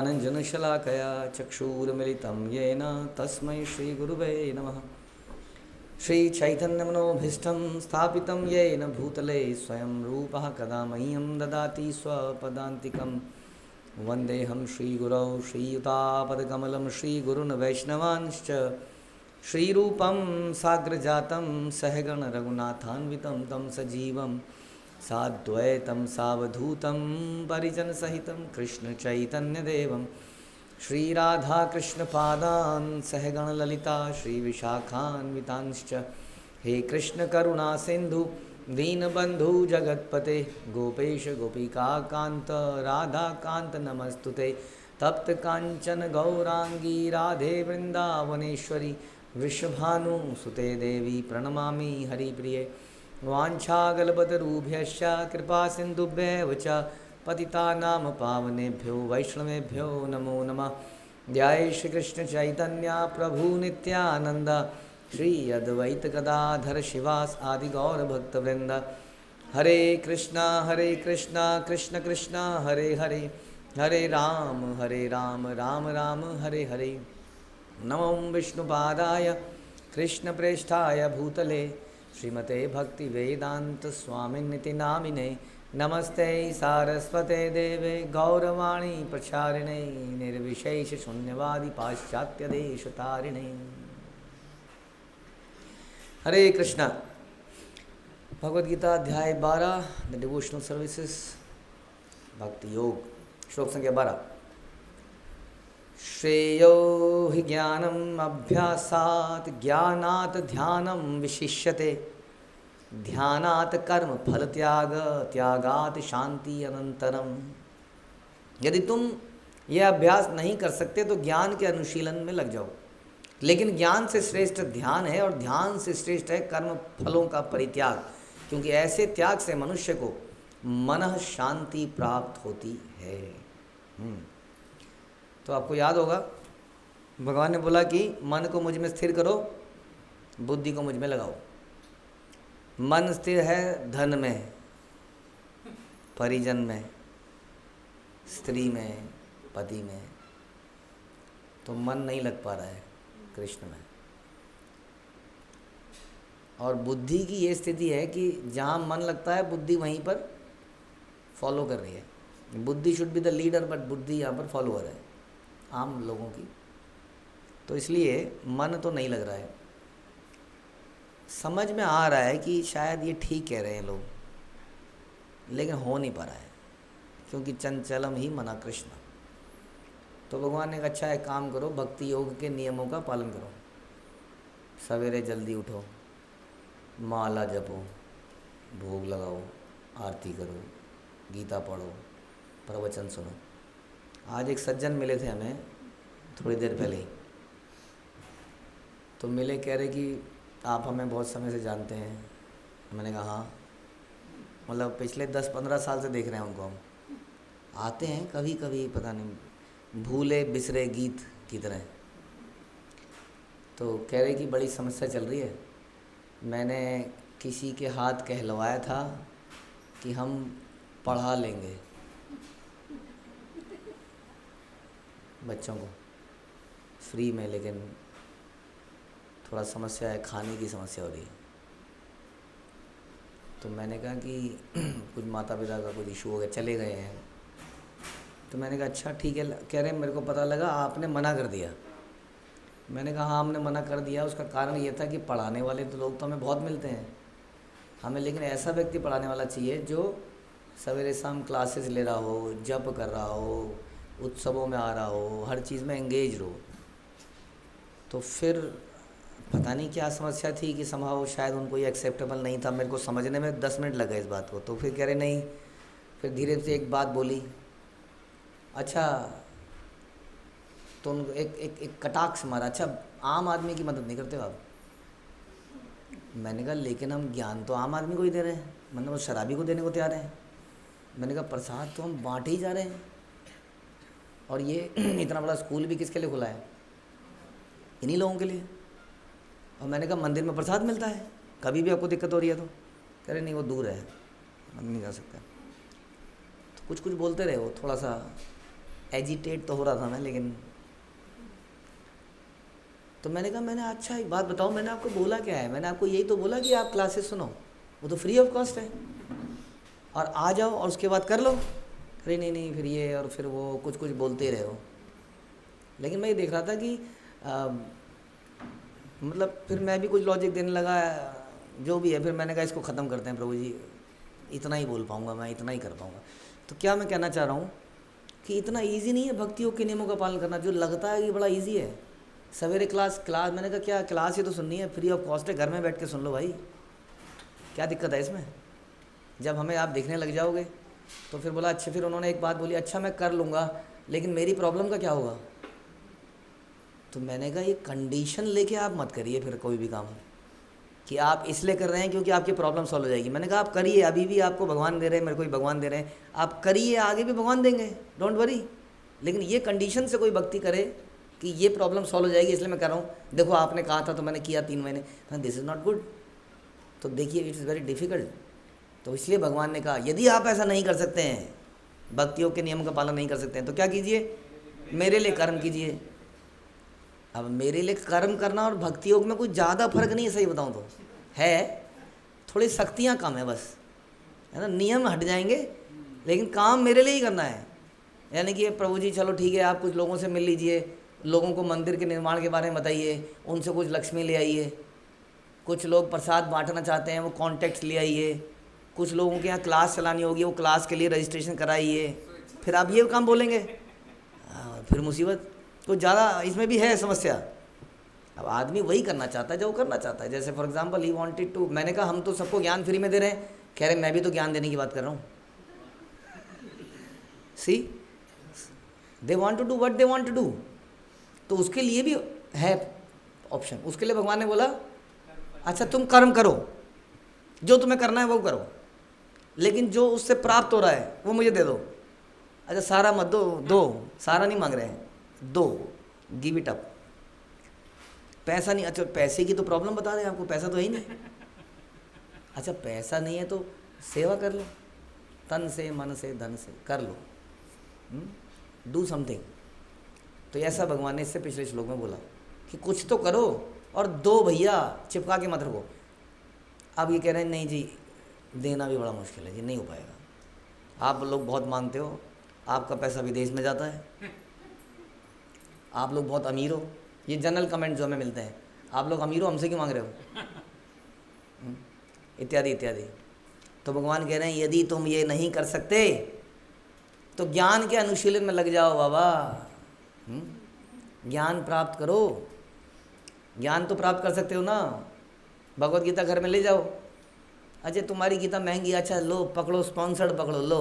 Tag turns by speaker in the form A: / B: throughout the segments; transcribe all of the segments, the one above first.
A: ज्ञानञ्जनशलाकया चक्षुरुन्मिलितं येन तस्मै श्रीगुरुवे नमः। श्रीचैतन्यमनोभीष्टं स्थापितं येन भूतले स्वयं रूपः कदा मह्यं ददाति स्वपदान्तिकं। वन्देऽहं श्रीगुरौ श्रीयुतापदकमलं श्रीगुरून् वैष्णवांश्च श्रीरूपं साग्रजातं सहगण रघुनाथान्वितं तं सजीवं साद्वैतं सावधूतं परिजनसहितं कृष्णचैतन्यदेवं श्रीराधाकृष्णपादान् सहगणललिता श्रीविशाखान्वितांश्च। हे कृष्णकरुणासिन्धु दीनबन्धु जगत्पते गोपेश गोपिकान्त राधाकान्त नमस्तुते। तप्तकाञ्चन गौरांगी राधे वृन्दावनेश्वरी वृषभानुसुते देवी प्रणमामि हरिप्रिये। वाञ्छाकल्पतरुभ्यश्च कृपासिन्धुभ्येव च पतितानां पावनेभ्यो वैष्णवेभ्यो नमो नमः। जय श्रीकृष्णचैतन्य प्रभु नित्यानन्द श्री अद्वैत गदाधर शिवास आदि गौरभक्तवृन्द। हरे कृष्णा कृष्ण कृष्ण हरे हरे हरे राम राम राम हरे हरे। नमो विष्णुपादाय कृष्णप्रेष्ठाय भूतले श्रीमते भक्तिवेदांत स्वामिन्निति नामिने। नमस्ते सारस्वते देवे गौरवाणी प्रचारिणे निर्विशेष शून्यवादी पाश्चात्य देशतारिणे। हरे कृष्णा। भगवद गीता अध्याय 12 द डिवोशनल सर्विसेज भक्ति योग श्लोक संख्या 12। श्रेयो हि ज्ञानम् अभ्यासात् ज्ञानात् ध्यानं विशिष्यते ध्यानात् कर्म फल त्याग त्यागात् शांति अनंतरम। यदि तुम यह अभ्यास नहीं कर सकते तो ज्ञान के अनुशीलन में लग जाओ, लेकिन ज्ञान से श्रेष्ठ ध्यान है और ध्यान से श्रेष्ठ है कर्म फलों का परित्याग, क्योंकि ऐसे त्याग से मनुष्य को मनः शांति प्राप्त होती है। तो आपको याद होगा भगवान ने बोला कि मन को मुझ में स्थिर करो, बुद्धि को मुझ में लगाओ। मन स्थिर है धन में, परिजन में, स्त्री में, पति में, तो मन नहीं लग पा रहा है कृष्ण में। और बुद्धि की ये स्थिति है कि जहाँ मन लगता है बुद्धि वहीं पर फॉलो कर रही है। बुद्धि should be the leader, but बुद्धि यहाँ पर फॉलोअर है आम लोगों की। तो इसलिए मन तो नहीं लग रहा है। समझ में आ रहा है कि शायद ये ठीक कह रहे हैं लोग, लेकिन हो नहीं पा रहा है क्योंकि चंचलम ही मना कृष्ण। तो भगवान ने कहा अच्छा एक काम करो, भक्ति योग के नियमों का पालन करो। सवेरे जल्दी उठो, माला जपो, भोग लगाओ, आरती करो, गीता पढ़ो, प्रवचन सुनो। आज एक सज्जन मिले थे हमें थोड़ी देर पहले ही, तो मिले, कह रहे कि आप हमें बहुत समय से जानते हैं। मैंने कहा हाँ, मतलब पिछले 10-15 साल से देख रहे हैं उनको हम। आते हैं कभी कभी, पता नहीं भूले बिसरे गीत की तरह। तो कह रहे कि बड़ी समस्या चल रही है। मैंने किसी के हाथ कहलवाया था कि हम पढ़ा लेंगे बच्चों को फ्री में, लेकिन थोड़ा समस्या है, खाने की समस्या हो रही है। तो मैंने कहा कि कुछ माता पिता का कुछ इशू हो गया, चले गए हैं। तो मैंने कहा अच्छा ठीक है। कह रहे मेरे को पता लगा आपने मना कर दिया। मैंने कहा हाँ हमने मना कर दिया। उसका कारण ये था कि पढ़ाने वाले तो लोग तो हमें बहुत मिलते हैं हमें, लेकिन ऐसा व्यक्ति पढ़ाने वाला चाहिए जो सवेरे शाम क्लासेस ले रहा हो, जप कर रहा हो, उत्सवों में आ रहा हो, हर चीज़ में एंगेज रहो। तो फिर पता नहीं क्या समस्या थी कि संभव शायद उनको ये एक्सेप्टेबल नहीं था। मेरे को समझने में 10 मिनट लगे इस बात को। तो फिर कह रहे नहीं, फिर धीरे से एक बात बोली। अच्छा, तो उनको एक कटाक्ष मारा, अच्छा आम आदमी की मदद नहीं करते हो आप। मैंने कहा लेकिन हम ज्ञान तो आम आदमी को ही दे रहे हैं, मतलब वो शराबी को देने को तैयार है। मैंने कहा प्रसाद तो हम बांट ही जा रहे हैं, और ये इतना बड़ा स्कूल भी किसके लिए खुला है? इन्हीं लोगों के लिए। और मैंने कहा मंदिर में प्रसाद मिलता है, कभी भी आपको दिक्कत हो रही है तो? कह रहे नहीं वो दूर है, हम नहीं जा सकते। तो कुछ कुछ बोलते रहे वो, थोड़ा सा एजिटेट तो हो रहा था मैं, लेकिन तो मैंने कहा मैंने अच्छा एक बात बताओ, मैंने आपको बोला क्या है? मैंने आपको यही तो बोला कि आप क्लासेस सुनो, वो तो फ्री ऑफ कॉस्ट है, और आ जाओ और उसके बाद कर लो। अरे नहीं नहीं, फिर ये और फिर वो कुछ कुछ बोलते ही रहे हो। लेकिन मैं ये देख रहा था कि मतलब फिर मैं भी कुछ लॉजिक देने लगा, जो भी है। फिर मैंने कहा इसको ख़त्म करते हैं प्रभु जी, इतना ही बोल पाऊँगा मैं, इतना ही कर पाऊँगा। तो क्या मैं कहना चाह रहा हूँ कि इतना इजी नहीं है भक्ति योग के नियमों का पालन करना, जो लगता है कि बड़ा इजी है। सवेरे क्लास, मैंने कहा क्या क्लास ही तो सुननी है, फ्री ऑफ कॉस्ट है, घर में बैठ के सुन लो भाई, क्या दिक्कत है इसमें? जब हमें आप देखने लग जाओगे तो फिर बोला अच्छा, फिर उन्होंने एक बात बोली, अच्छा मैं कर लूँगा लेकिन मेरी प्रॉब्लम का क्या होगा? तो मैंने कहा ये कंडीशन लेके आप मत करिए फिर कोई भी काम, कि आप इसलिए कर रहे हैं क्योंकि आपकी प्रॉब्लम सॉल्व हो जाएगी। मैंने कहा आप करिए, अभी भी आपको भगवान दे रहे हैं, मेरे को भी भगवान दे रहे हैं, आप करिए, आगे भी भगवान देंगे, डोंट वरी। लेकिन ये कंडीशन से कोई भक्ति करे कि ये प्रॉब्लम सॉल्व हो जाएगी, इसलिए मैं कर रहा हूँ, देखो आपने कहा था तो मैंने किया 3 महीने, दिस इज़ नॉट गुड। तो देखिए इट इज़ वेरी डिफ़िकल्ट। तो इसलिए भगवान ने कहा यदि आप ऐसा नहीं कर सकते हैं, भक्तियों के नियम का पालन नहीं कर सकते हैं, तो क्या कीजिए? मेरे लिए कर्म कीजिए। अब मेरे लिए कर्म करना और भक्ति योग में कुछ ज़्यादा फर्क नहीं है, सही बताऊँ तो है, थोड़ी शक्तियाँ कम है बस, है ना। नियम हट जाएंगे लेकिन काम मेरे लिए ही करना है। यानी कि प्रभु जी चलो ठीक है, आप कुछ लोगों से मिल लीजिए, लोगों को मंदिर के निर्माण के बारे में बताइए, उनसे कुछ लक्ष्मी ले आइए, कुछ लोग प्रसाद बांटना चाहते हैं वो कॉन्टैक्ट्स ले आइए, कुछ लोगों के यहाँ क्लास चलानी होगी वो क्लास के लिए रजिस्ट्रेशन कराइए, फिर आप ये काम बोलेंगे, फिर मुसीबत। कुछ ज़्यादा इसमें भी है समस्या। अब आदमी वही करना चाहता है जो वो करना चाहता है। जैसे for example he wanted to, मैंने कहा हम तो सबको ज्ञान फ्री में दे रहे हैं, कह रहे मैं भी तो ज्ञान देने की बात कर रहा हूँ। See they want to do what they want to do, तो उसके लिए भी है ऑप्शन। उसके लिए भगवान ने बोला अच्छा तुम कर्म करो, जो तुम्हें करना है वो करो, लेकिन जो उससे प्राप्त हो रहा है वो मुझे दे दो। अच्छा सारा मत दो, सारा नहीं मांग रहे हैं, दो, गिव इट अप। पैसा नहीं, अच्छा पैसे की तो प्रॉब्लम बता रहे हैं आपको, पैसा तो है ही नहीं। अच्छा पैसा नहीं है तो सेवा कर लो, तन से मन से धन से कर लो, डू समथिंग। तो ऐसा भगवान ने इससे पिछले श्लोक में बोला कि कुछ तो करो और दो भैया, चिपका के मत रखो। अब ये कह रहे हैं नहीं जी देना भी बड़ा मुश्किल है जी, नहीं हो पाएगा। आप लोग बहुत मांगते हो, आपका पैसा विदेश में जाता है, आप लोग बहुत अमीर हो, ये जनरल कमेंट जो हमें मिलते हैं, आप लोग अमीर हो हमसे क्यों मांग रहे हो, इत्यादि इत्यादि। तो भगवान कह रहे हैं यदि तुम ये नहीं कर सकते तो ज्ञान के अनुशीलन में लग जाओ बाबा, ज्ञान प्राप्त करो। ज्ञान तो प्राप्त कर सकते हो ना, भगवत गीता घर में ले जाओ। अच्छा तुम्हारी गीता महंगी, अच्छा लो पकड़ो, स्पॉन्सर्ड पकड़ो, लो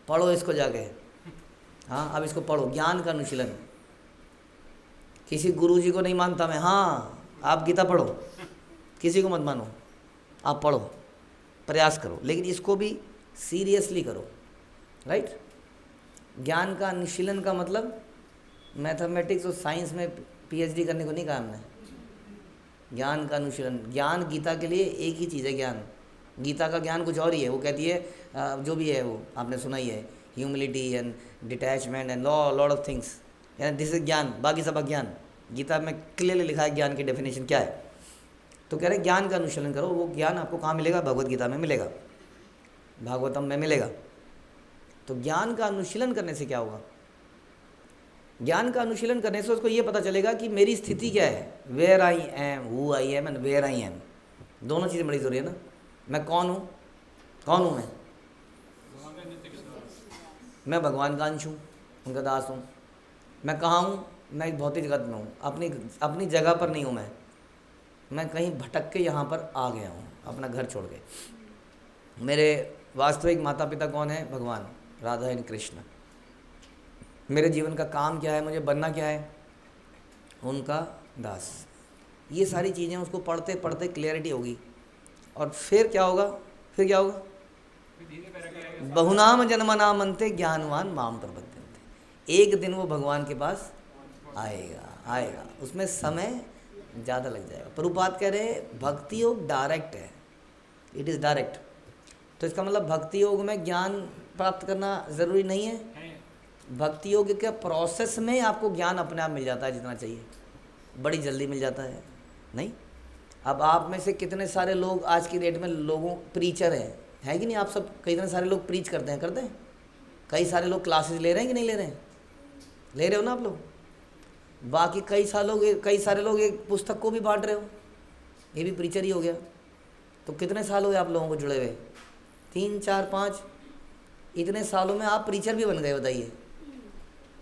A: पढ़ो इसको जाके, हाँ अब इसको पढ़ो, ज्ञान का अनुशीलन। किसी गुरु जी को नहीं मानता मैं, हाँ आप गीता पढ़ो, किसी को मत मानो, आप पढ़ो, प्रयास करो, लेकिन इसको भी सीरियसली करो, राइट। ज्ञान का अनुशीलन का मतलब मैथमेटिक्स और साइंस में पीएचडी करने को नहीं कहा हमने। ज्ञान का अनुशीलन, ज्ञान गीता के लिए एक ही चीज़ है, ज्ञान। गीता का ज्ञान कुछ और ही है, वो कहती है जो भी है वो आपने सुना ही है, humility and detachment and lot of things, यानी दिस इज ज्ञान, बाकी सब अज्ञान। गीता में क्लियरली लिखा है ज्ञान की डेफिनेशन क्या है। तो कह रहे ज्ञान का अनुशीलन करो, वो ज्ञान आपको कहाँ मिलेगा? भगवत गीता में मिलेगा, भागवतम में मिलेगा। तो ज्ञान का अनुशीलन करने से क्या होगा? ज्ञान का अनुशीलन करने से उसको ये पता चलेगा कि मेरी स्थिति क्या है, where I am, who I am and where I am. दोनों चीज़ें बड़ी जरूरी है ना। मैं कौन हूँ, कौन हूँ मैं भगवान का अंश हूँ, उनका दास हूँ। मैं कहाँ हूँ? मैं एक भौतिक जगत में हूँ, अपनी जगह पर नहीं हूँ। मैं कहीं भटक के यहाँ पर आ गया हूँ, अपना घर छोड़ के। मेरे वास्तविक माता पिता कौन है? भगवान, राधा एंड कृष्ण। मेरे जीवन का काम क्या है, मुझे बनना क्या है? उनका दास। ये सारी चीज़ें उसको पढ़ते पढ़ते क्लियरिटी होगी। और फिर क्या होगा? फिर क्या होगा? बहुनाम जन्मनाम अंते ज्ञानवान माम प्रपद्यन्ते। एक दिन वो भगवान के पास आएगा। उसमें समय ज़्यादा लग जाएगा। प्रभुपाद कह रहे भक्ति योग डायरेक्ट है, इट इज़ डायरेक्ट। तो इसका मतलब भक्ति योग में ज्ञान प्राप्त करना ज़रूरी नहीं है। भक्ति योग के प्रोसेस में आपको ज्ञान अपने आप मिल जाता है जितना चाहिए, बड़ी जल्दी मिल जाता है। नहीं, अब आप में से कितने सारे लोग आज की डेट में लोगों प्रीचर हैं, है कि नहीं? आप सब कितने सारे लोग प्रीच करते हैं? कई सारे लोग क्लासेस ले रहे हैं कि नहीं ले रहे हैं? ले रहे हो ना आप लोग। बाकी कई सारे लोग एक पुस्तक को भी बांट रहे हो, ये भी प्रीचर ही हो गया। तो कितने साल हुए आप लोगों को जुड़े हुए? 3, 4, 5, इतने सालों में आप प्रीचर भी बन गए, बताइए।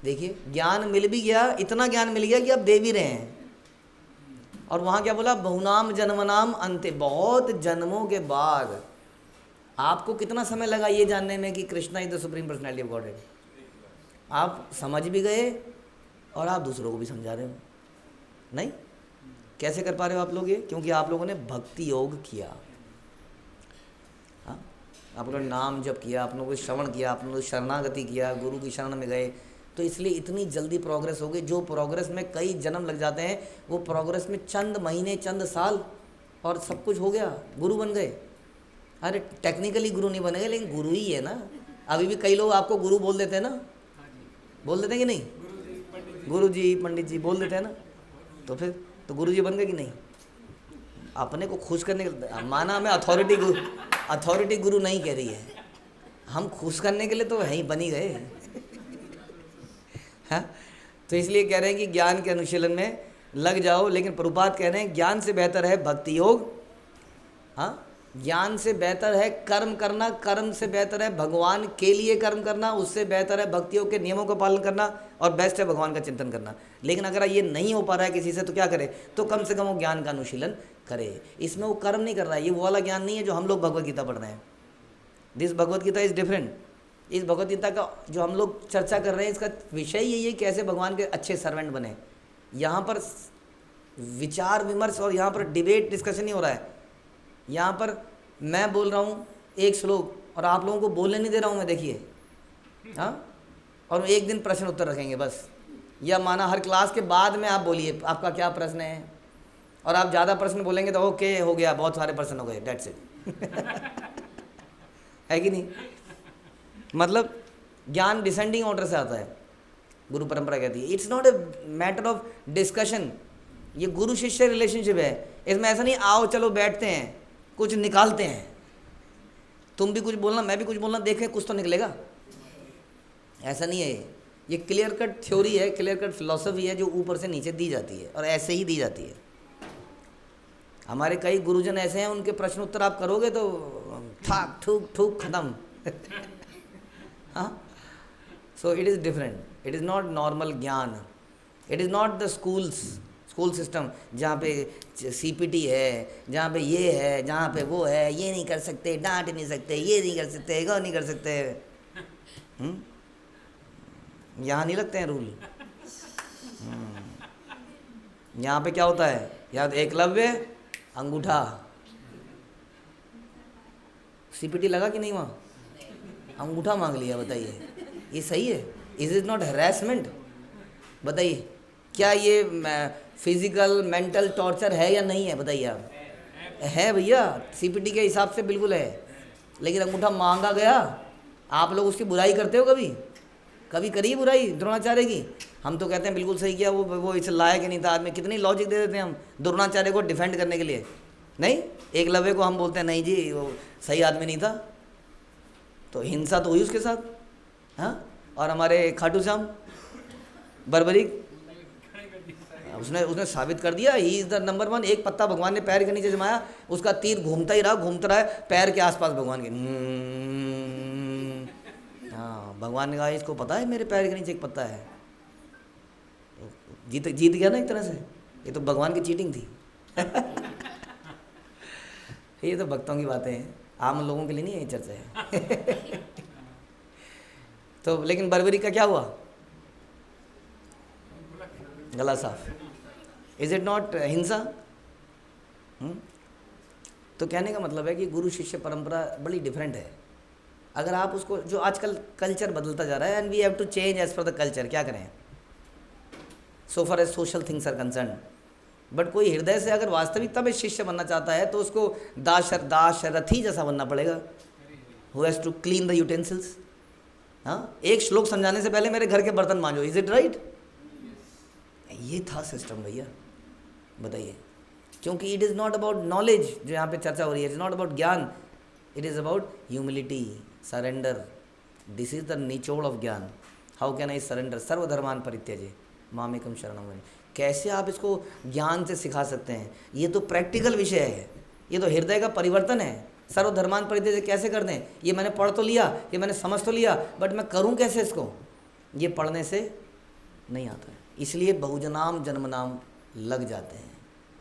A: देखिए, ज्ञान मिल भी गया, इतना ज्ञान मिल गया कि आप दे भी रहे हैं। और वहाँ क्या बोला? बहुनाम जन्मनाम अंते, बहुत जन्मों के बाद आपको कितना समय लगा ये जानने में कि Krishna is the supreme personality of godhead? आप समझ भी गए और आप दूसरों को भी समझा रहे हो। नहीं, कैसे कर पा रहे हो आप लोग ये? क्योंकि आप लोगों ने भक्ति योग किया। हाँ, आप लोगों ने नाम जप किया, आप लोगों ने श्रवण किया, आप लोगों ने शरणागति किया, गुरु की शरण में गए, तो इसलिए इतनी जल्दी प्रोग्रेस हो गई। जो प्रोग्रेस में कई जन्म लग जाते हैं, वो प्रोग्रेस में चंद महीने, चंद साल और सब कुछ हो गया, गुरु बन गए। अरे टेक्निकली गुरु नहीं बने गए, लेकिन गुरु ही है ना। अभी भी कई लोग आपको गुरु बोल देते हैं ना, बोल देते हैं कि नहीं? गुरु जी, पंडित जी बोल देते हैं ना, तो फिर तो गुरु जी बन गए कि नहीं? अपने को खुश करने के, माना हमें अथॉरिटी गुरु नहीं कह रही है, हम खुश करने के लिए तो वहीं बन ही गए। हाँ, तो इसलिए कह रहे हैं कि ज्ञान के अनुशीलन में लग जाओ। लेकिन प्रभुपाद कह रहे हैं ज्ञान से बेहतर है भक्ति योग। हाँ, ज्ञान से बेहतर है कर्म करना, कर्म से बेहतर है भगवान के लिए कर्म करना, उससे बेहतर है भक्ति योग के नियमों का पालन करना, और बेस्ट है भगवान का चिंतन करना। लेकिन अगर ये नहीं हो पा रहा है किसी से, तो क्या करे? तो कम से कम वो ज्ञान का अनुशीलन करे। इसमें वो कर्म नहीं कर रहा है, ये वो वाला ज्ञान नहीं है जो हम लोग भगवत गीता पढ़ रहे हैं। This Bhagavad Gita is different. इस भगवत गीता का जो हम लोग चर्चा कर रहे हैं, इसका विषय यही है कैसे भगवान के अच्छे सर्वेंट बने। यहाँ पर विचार विमर्श और यहाँ पर डिबेट डिस्कशन नहीं हो रहा है। यहाँ पर मैं बोल रहा हूँ एक श्लोक और आप लोगों को बोलने नहीं दे रहा हूँ मैं, देखिए। हाँ, और एक दिन प्रश्न उत्तर रखेंगे बस, या माना हर क्लास के बाद में आप बोलिए आपका क्या प्रश्न है, और आप ज़्यादा प्रश्न बोलेंगे तो ओके हो गया, बहुत सारे प्रश्न हो गए, डेट्स इट। है कि नहीं? मतलब ज्ञान डिसेंडिंग ऑर्डर से आता है, गुरु परंपरा कहती है। It's not a matter of discussion, ये गुरु शिष्य रिलेशनशिप है। इसमें ऐसा नहीं आओ चलो बैठते हैं कुछ निकालते हैं, तुम भी कुछ बोलना मैं भी कुछ बोलना, देखें कुछ तो निकलेगा। ऐसा नहीं है, ये क्लियर कट थ्योरी है, क्लियर कट फिलॉसफी है जो ऊपर से नीचे दी जाती है, और ऐसे ही दी जाती है। हमारे कई गुरुजन ऐसे हैं, उनके प्रश्न उत्तर आप करोगे तो ठाक ठूक ठूक खत्म। हाँ, so it is different, it is not normal ज्ञान, it is not the school system जहाँ पे CPT है, जहाँ पे ये है, जहाँ पे वो है, ये नहीं कर सकते, डांट नहीं सकते, ये नहीं कर सकते, गौ नहीं कर सकते। यहाँ नहीं लगते हैं रूल। यहाँ पे क्या होता है? याद एकलव्य अंगूठा, CPT लगा कि नहीं? वहाँ अंगूठा मांग लिया, बताइए ये सही है? Is it not harassment? बताइए, क्या ये फिजिकल मेंटल टॉर्चर है या नहीं है? बताइए आप। है भैया, CPT के हिसाब से बिल्कुल है। लेकिन अंगूठा मांगा गया, आप लोग उसकी बुराई करते हो? कभी करी बुराई द्रोणाचार्य की? हम तो कहते हैं बिल्कुल सही किया, वो इसे लायक ही नहीं था आदमी। कितनी लॉजिक दे देते हैं हम द्रोणाचार्य को डिफेंड करने के लिए। नहीं, एकलव्य को हम बोलते हैं नहीं जी वो सही आदमी नहीं था, तो हिंसा तो हुई उसके साथ। हाँ, और हमारे खाटू श्याम बर्बरिक, उसने साबित कर दिया ही इज़ द नंबर 1। एक पत्ता भगवान ने पैर के नीचे जमाया, उसका तीर घूमता ही रहा, घूमता रहा है पैर के आसपास भगवान के। हाँ, भगवान ने कहा इसको पता है मेरे पैर के नीचे एक पत्ता है, तो जीत गया ना एक तरह से। ये तो भगवान की चीटिंग थी। ये तो भक्तों की बातें हैं, आम लोगों के लिए नहीं है ये चर्चा है। तो लेकिन बर्बरी का क्या हुआ? गला साफ। इज इट नॉट हिंसा? तो कहने का मतलब है कि गुरु शिष्य परंपरा बड़ी डिफरेंट है। अगर आप उसको, जो आजकल कल्चर बदलता जा रहा है, and we have to change as per the culture, क्या करें, so for as social things are concern. But कोई हृदय से अगर वास्तविकता में शिष्य बनना चाहता है तो उसको दाशरथी जैसा बनना पड़ेगा, who has to clean the utensils. हाँ, एक श्लोक समझाने से पहले मेरे घर के बर्तन मांजो, इज इट राइट? ये था सिस्टम भैया, बताइए। क्योंकि it is not about knowledge, जो यहाँ पे चर्चा हो रही है, इट इज़ नॉट अबाउट ज्ञान, it is about humility, surrender. This is the निचोड़ ऑफ ज्ञान। How can I surrender? सर्वधर्मान परित्यजे मामेकम शरणम व्रज। कैसे आप इसको ज्ञान से सिखा सकते हैं? ये तो प्रैक्टिकल विषय है, ये तो हृदय का परिवर्तन है। सर्वधर्मान परित्यजे कैसे कर दें? ये मैंने पढ़ तो लिया, ये मैंने समझ तो लिया, बट मैं करूं कैसे इसको? ये पढ़ने से नहीं आता है। इसलिए बहुजनाम जन्मनाम लग जाते हैं।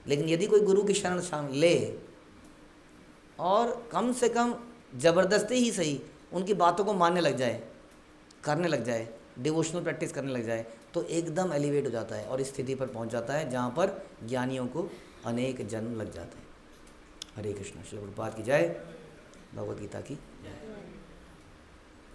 A: लेकिन यदि कोई गुरु की शरण ले और कम से कम ज़बरदस्ती ही सही उनकी बातों को मानने लग जाए, करने लग जाए, डिवोशनल प्रैक्टिस करने लग जाए, तो एकदम एलिवेट हो जाता है और इस स्थिति पर पहुंच जाता है जहाँ पर ज्ञानियों को अनेक जन्म लग जाते हैं। हरे कृष्ण। श्री प्रभुपाद की जय, भगवद गीता की जय।